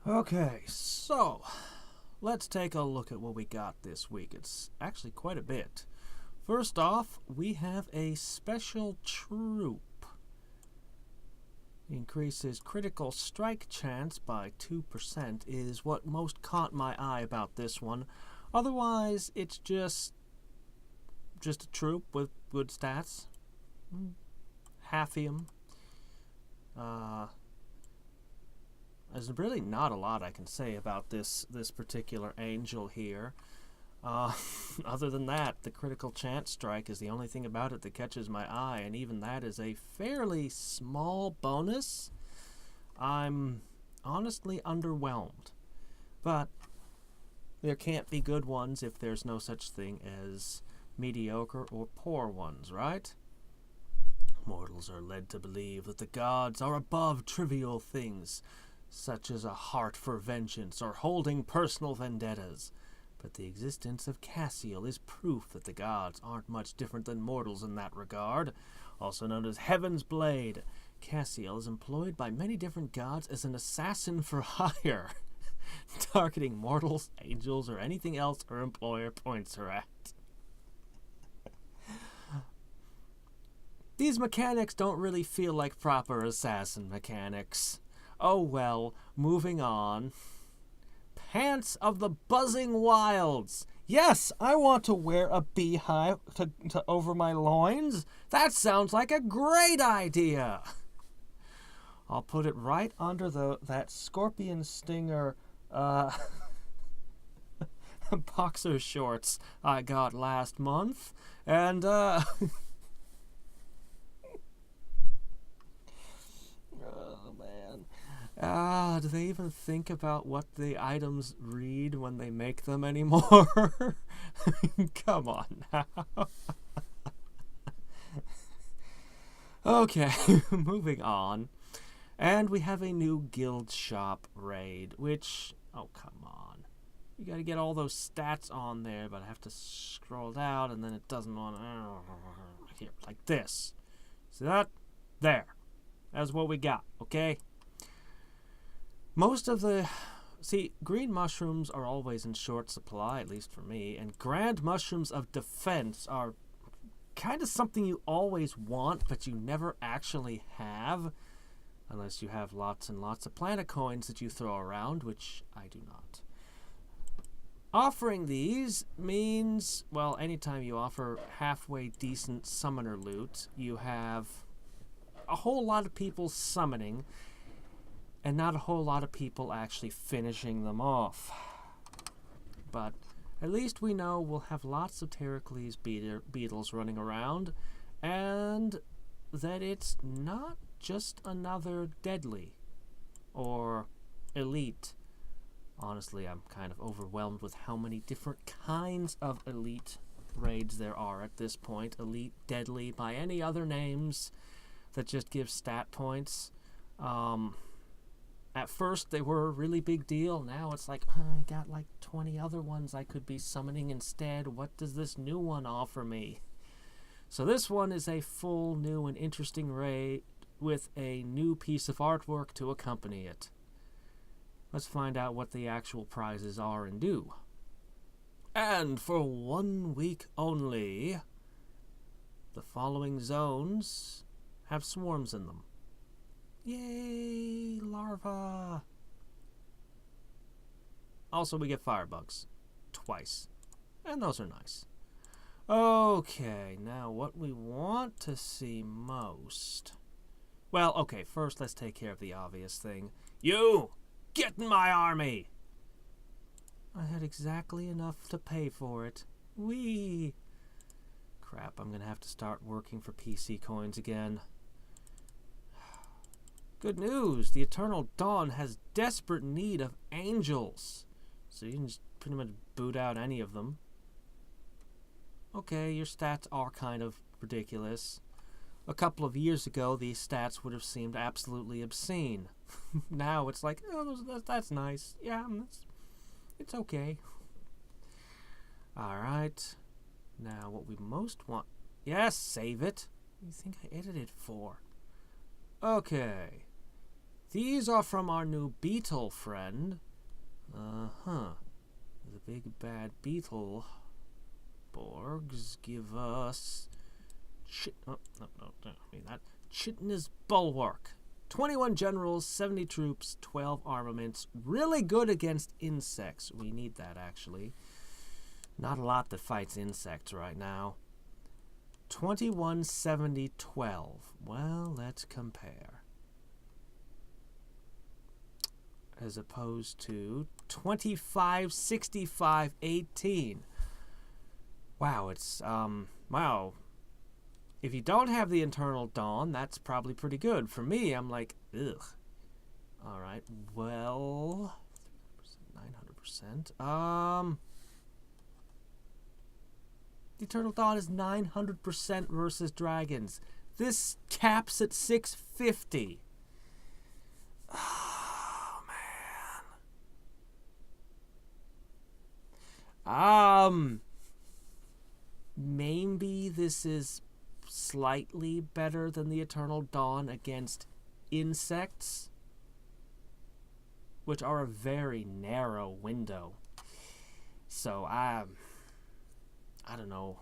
Okay, so let's take a look at what we got this week. It's actually quite a bit. First off, we have a special troop. Increases critical strike chance by 2% is what most caught my eye about this one. Otherwise, it's just a troop with good stats. Halfium. There's really not a lot I can say about this particular angel here. Other than that, the critical chance strike is the only thing about it that catches my eye, and even that is a fairly small bonus. I'm honestly underwhelmed. But there can't be good ones if there's no such thing as mediocre or poor ones, right? Mortals are led to believe that the gods are above trivial things, such as a heart for vengeance or holding personal vendettas. But the existence of Cassiel is proof that the gods aren't much different than mortals in that regard. Also known as Heaven's Blade, Cassiel is employed by many different gods as an assassin for hire, targeting mortals, angels, or anything else her employer points her at. These mechanics don't really feel like proper assassin mechanics. Oh well, moving on. Pants of the Buzzing Wilds. Yes, I want to wear a beehive to over my loins. That sounds like a great idea. I'll put it right under that scorpion stinger boxer shorts I got last month. And do they even think about what the items read when they make them anymore? Come on now. Okay, moving on. And we have a new guild shop raid, which, oh, come on. You gotta get all those stats on there, but I have to scroll down, and then it doesn't want to... Here, like this. See that? There. That's what we got, okay? Most of the... See, green mushrooms are always in short supply, at least for me, and grand mushrooms of defense are kind of something you always want, but you never actually have, unless you have lots and lots of planet coins that you throw around, which I do not. Offering these means, well, anytime you offer halfway decent summoner loot, you have a whole lot of people summoning, and not a whole lot of people actually finishing them off. But at least we know we'll have lots of Terracles beetles running around, and that it's not just another deadly or elite. Honestly, I'm kind of overwhelmed with how many different kinds of elite raids there are at this point. Elite, deadly, by any other names that just give stat points. At first, they were a really big deal. Now it's like, I got like 20 other ones I could be summoning instead. What does this new one offer me? So this one is a full, new, and interesting raid with a new piece of artwork to accompany it. Let's find out what the actual prizes are and do. And for 1 week only, the following zones have swarms in them. Yay, larva! Also, we get firebugs. Twice. And those are nice. Okay, now what we want to see most... Well, okay, first let's take care of the obvious thing. You! Get in my army! I had exactly enough to pay for it. Whee! Crap, I'm gonna have to start working for PC coins again. Good news! The Eternal Dawn has desperate need of angels. So you can just pretty much boot out any of them. Okay, your stats are kind of ridiculous. A couple of years ago, these stats would have seemed absolutely obscene. Now it's like, oh, that's nice. Yeah, it's okay. Alright. Now, what we most want... Yes, save it. What do you think I edited for? Okay. These are from our new beetle friend. The big bad beetle Borgs give us... Chitinous Bulwark. 21 generals, 70 troops, 12 armaments. Really good against insects. We need that, actually. Not a lot that fights insects right now. 21, 70, 12. Well, let's compare. As opposed to 25, 65, 18. Wow, it's, wow. If you don't have the Internal Dawn, that's probably pretty good. For me, I'm like, ugh. Alright, well, 900%. The Eternal Dawn is 900% versus dragons. This caps at 650. Oh, man. Maybe this is slightly better than the Eternal Dawn against insects, which are a very narrow window. So, I don't know.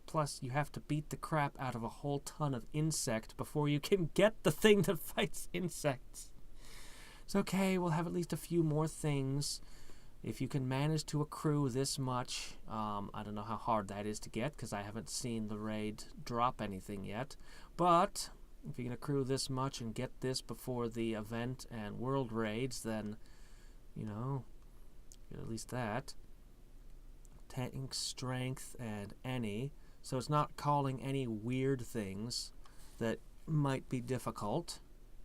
Plus, you have to beat the crap out of a whole ton of insect before you can get the thing that fights insects. It's okay, we'll have at least a few more things. If you can manage to accrue this much, I don't know how hard that is to get because I haven't seen the raid drop anything yet. But if you can accrue this much and get this before the event and world raids, then, you know, get at least that. Tank strength and any. So it's not calling any weird things that might be difficult.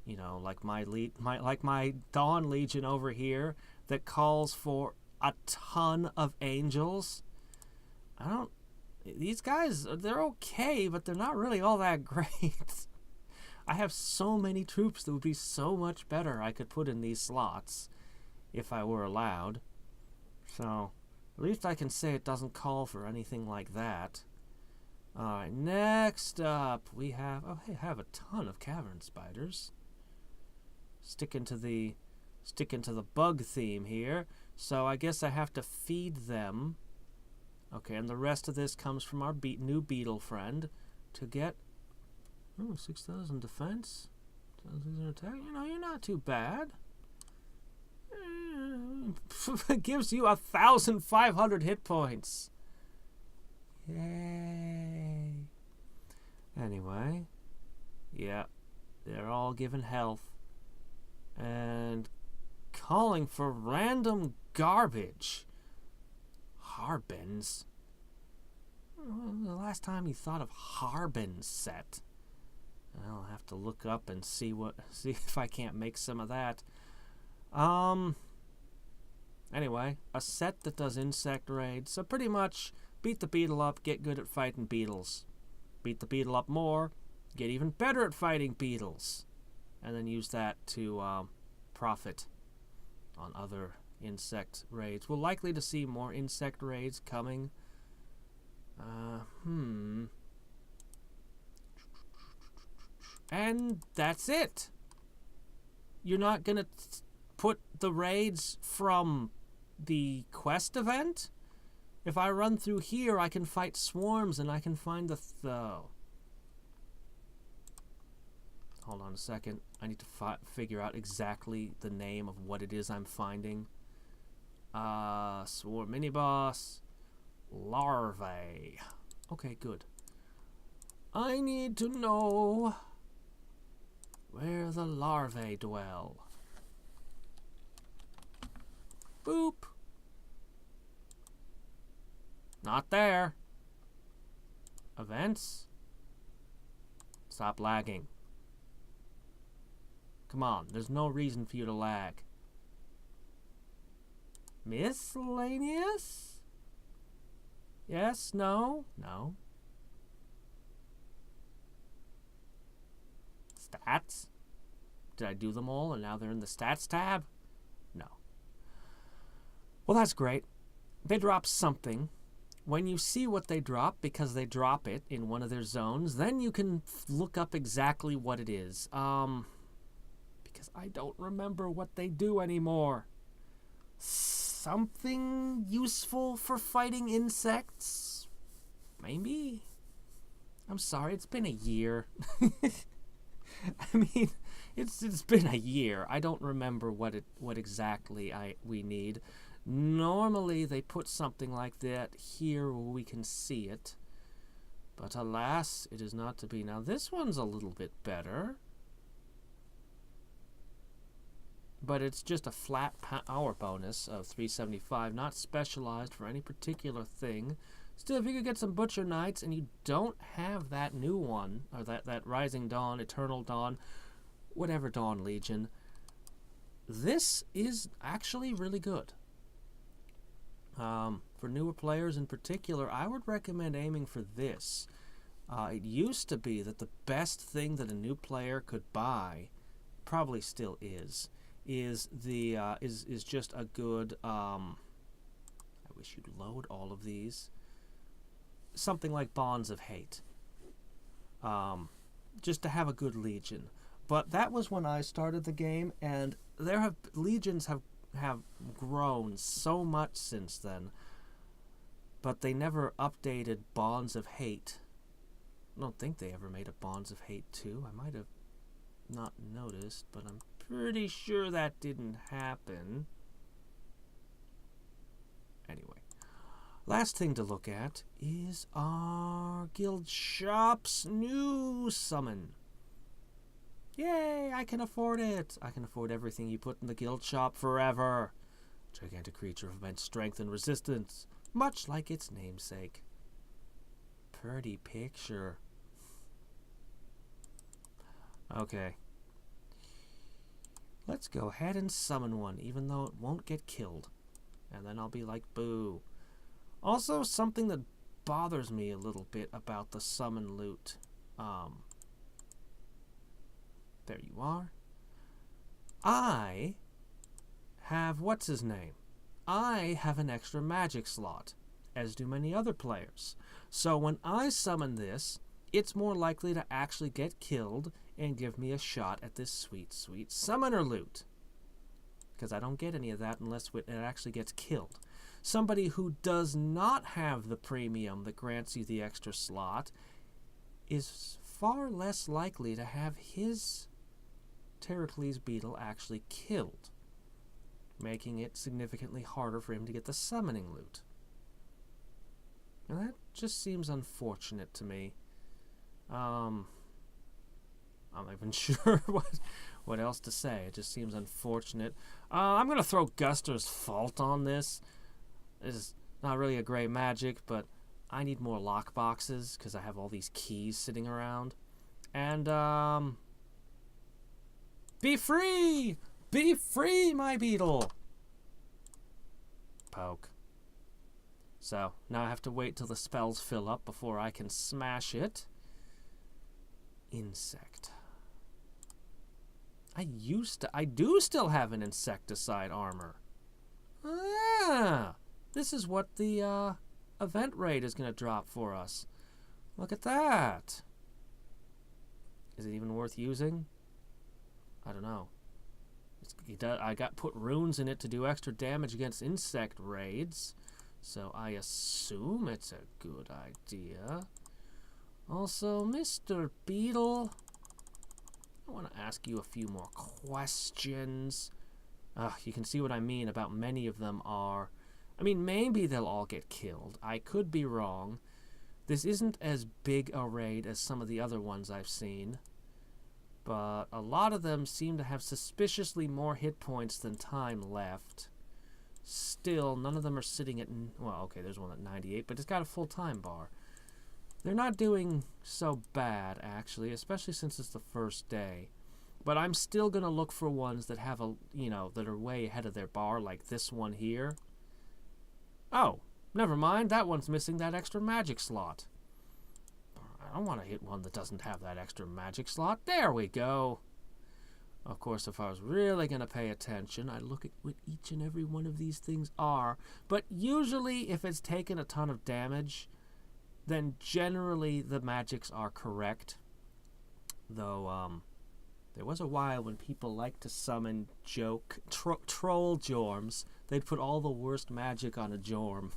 You know, like my Dawn Legion over here that calls for a ton of angels. These guys, they're okay, but they're not really all that great. I have so many troops that would be so much better I could put in these slots if I were allowed. So, at least I can say it doesn't call for anything like that. Alright, next up we have, have a ton of cavern spiders. Sticking to the bug theme here. So I guess I have to feed them. Okay, and the rest of this comes from our new beetle friend to get 6,000 defense, 1,000 attack. You know, you're not too bad. It gives you 1,500 hit points. Yay. Anyway, yeah, they're all given health. And calling for random garbage. Harbins. When was the last time you thought of Harbin set? I'll have to look up and see if I can't make some of that. Anyway, a set that does insect raids. So pretty much beat the beetle up, get good at fighting beetles. Beat the beetle up more, get even better at fighting beetles. And then use that to profit on other insect raids. We're likely to see more insect raids coming. And that's it. You're not going to put the raids from the quest event? If I run through here, I can fight swarms and I can find the... Hold on a second. I need to figure out exactly the name of what it is I'm finding. Swarm mini-boss. Larvae. Okay, good. I need to know where the larvae dwell. Boop. Not there. Events. Stop lagging. Come on, there's no reason for you to lag. Miscellaneous? Yes? No? No. Stats? Did I do them all and now they're in the stats tab? No. Well, that's great. They dropped something. when you see what they drop, because they drop it in one of their zones, then you can look up exactly what it is. Because I don't remember what they do anymore. Something useful for fighting insects? Maybe? I'm sorry, it's been a year. I mean, it's been a year. I don't remember what exactly we need. Normally they put something like that here where we can see it. But alas, it is not to be. Now this one's a little bit better. But it's just a flat power bonus of 375, not specialized for any particular thing. Still, if you could get some Butcher Knights and you don't have that new one, or that Rising Dawn, Eternal Dawn, whatever Dawn Legion, this is actually really good. For newer players in particular, I would recommend aiming for this. It used to be that the best thing that a new player could buy, probably still is just a good, I wish you'd load all of these, something like Bonds of Hate, just to have a good Legion. But that was when I started the game, and Legions have grown so much since then, but they never updated Bonds of Hate. I don't think they ever made a Bonds of Hate 2. I might have not noticed, but I'm pretty sure that didn't happen. Anyway, last thing to look at is our guild shop's new summon. Yay, I can afford it. I can afford everything you put in the guild shop forever. Gigantic creature of immense strength and resistance, much like its namesake. Pretty picture. Okay. Let's go ahead and summon one, even though it won't get killed. And then I'll be like, boo. Also, something that bothers me a little bit about the summon loot. There you are. I have, what's his name? I have an extra magic slot, as do many other players. So when I summon this, it's more likely to actually get killed and give me a shot at this sweet, sweet summoner loot. Because I don't get any of that unless it actually gets killed. Somebody who does not have the premium that grants you the extra slot is far less likely to have his Terracles beetle actually killed, making it significantly harder for him to get the summoning loot. Now that just seems unfortunate to me. I'm not even sure what else to say. It just seems unfortunate. I'm going to throw Guster's Fault on this. This is not really a great magic, but I need more lockboxes because I have all these keys sitting around. And, be free! Be free, my beetle! Poke. So, now I have to wait till the spells fill up before I can smash it. Insect. I do still have an insecticide armor. Ah! This is what the, event raid is going to drop for us. Look at that! Is it even worth using? I don't know. I got put runes in it to do extra damage against insect raids, so I assume it's a good idea. Also, Mr. Beetle, I want to ask you a few more questions. You can see what I mean about many of them are... I mean, maybe they'll all get killed. I could be wrong. This isn't as big a raid as some of the other ones I've seen, but a lot of them seem to have suspiciously more hit points than time left. Still, none of them are sitting at... Well, okay, there's one at 98, but it's got a full time bar. They're not doing so bad, actually, especially since it's the first day. But I'm still going to look for ones that have a, that are way ahead of their bar, like this one here. Oh, never mind, that one's missing that extra magic slot. I don't want to hit one that doesn't have that extra magic slot. There we go. Of course, if I was really going to pay attention, I'd look at what each and every one of these things are. But usually, if it's taken a ton of damage, then generally the magics are correct. Though, there was a while when people liked to summon troll Jorms. They'd put all the worst magic on a Jorm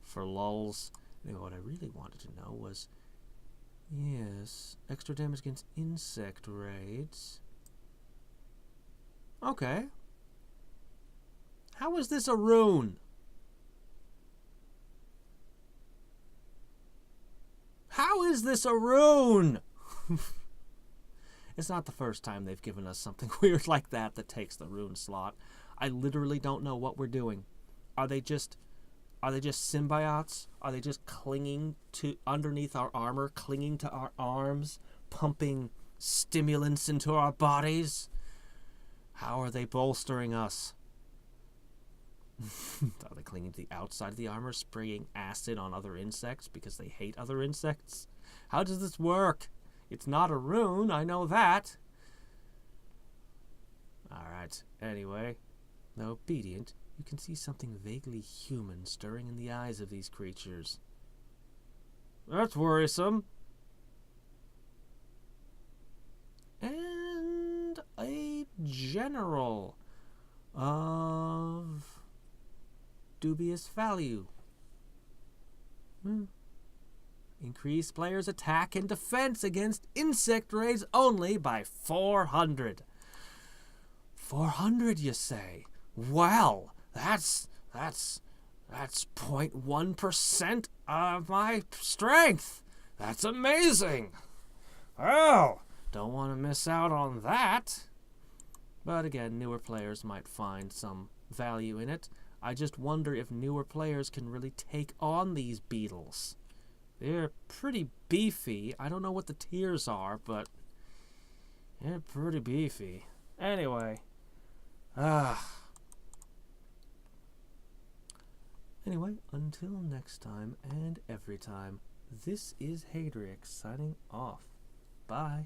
for lulz. Anyway, what I really wanted to know was, yes, extra damage against insect raids. Okay. How is this a rune? How is this a rune? It's not the first time they've given us something weird like that takes the rune slot. I literally don't know what we're doing. Are they just symbiotes? Are they just clinging to underneath our armor, clinging to our arms, pumping stimulants into our bodies? How are they bolstering us? Are they clinging to the outside of the armor, spraying acid on other insects because they hate other insects? How does this work? It's not a rune, I know that. Alright, anyway. Though obedient, you can see something vaguely human stirring in the eyes of these creatures. That's worrisome. And a general of dubious value. Increase players' attack and defense against insect raids only by 400. 400, you say? Well, that's 0.1% of my strength. That's amazing. Oh, don't want to miss out on that. But again, newer players might find some value in it. I just wonder if newer players can really take on these beetles. They're pretty beefy. I don't know what the tiers are, but they're pretty beefy. Anyway. Anyway, until next time and every time, this is Hadrix signing off. Bye.